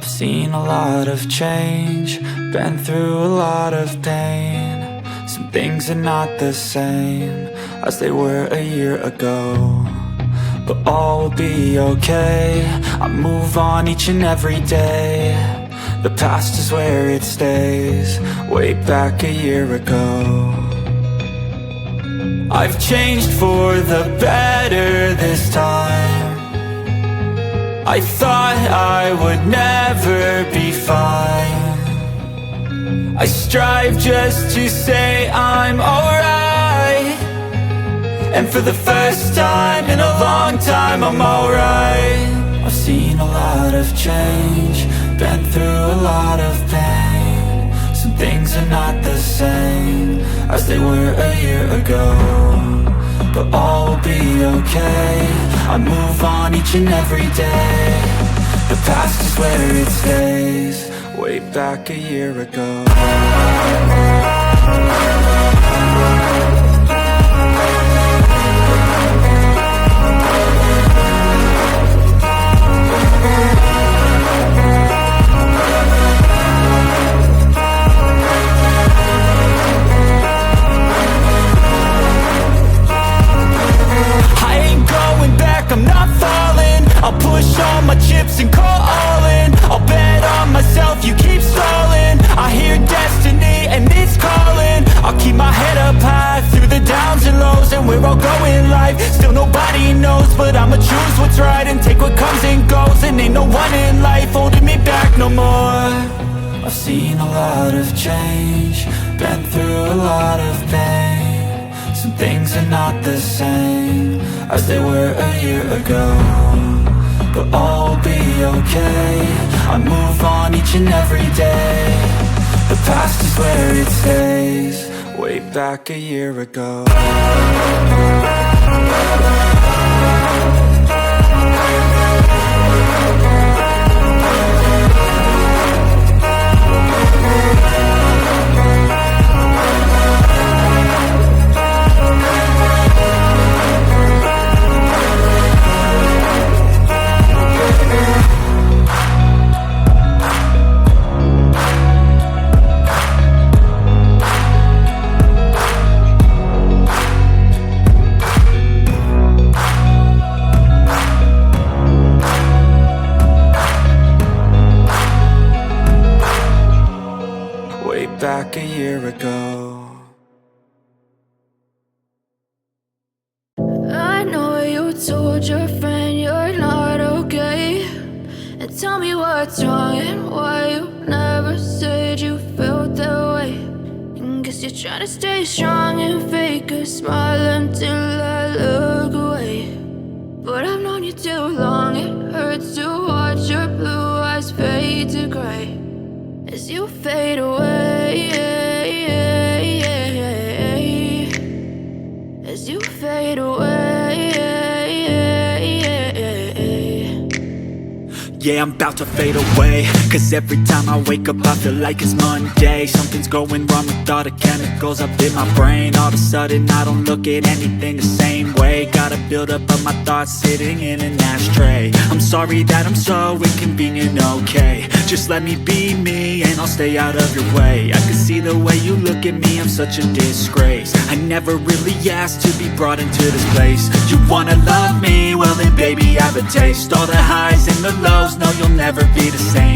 I've seen a lot of change, been through a lot of pain. Some things are not the same as they were a year ago, but all will be okay. I move on each and every day. The past is where it stays, way back a year ago. I've changed for the better this time. I thought I would never be fine. I strive just to say I'm alright, and for the first time in a long time I'm alright. I've seen a lot of change, been through a lot of pain. Some things are not the same as they were a year ago, but all will be okay. I move on each and every day. The past is where it stays, way back a year ago. I'm not falling, I'll push all my chips and call all in. I'll bet on myself, you keep stalling. I hear destiny and it's calling. I'll keep my head up high through the downs and lows, and we're all going life. Still nobody knows, but I'ma choose what's right and take what comes and goes. And ain't no one in life holding me back no more. I've seen a lot of change, been through a lot of pain. Some things are not the same as they were a year ago, but all will be okay. I move on each and every day. The past is where it stays, way back a year ago. Back a year ago. I know you told your friend you're not okay, and tell me what's wrong and why you never said you felt that way. And guess you're trying to stay strong and fake a smile until I look away. But I've known you too long, it hurts to watch your blue eyes fade to gray as you fade away, as you fade away. Yeah, I'm about to fade away, cause every time I wake up I feel like it's Monday. Something's going wrong with all the chemicals up in my brain. All of a sudden I don't look at anything the same way. Gotta build up of my thoughts sitting in an ashtray. I'm sorry that I'm so inconvenient, okay. Just let me be me and I'll stay out of your way. I can see the way you look at me, I'm such a disgrace. I never really asked to be brought into this place. You wanna love me? Well then baby I have a taste. All the highs and the lows, no you'll never be the same.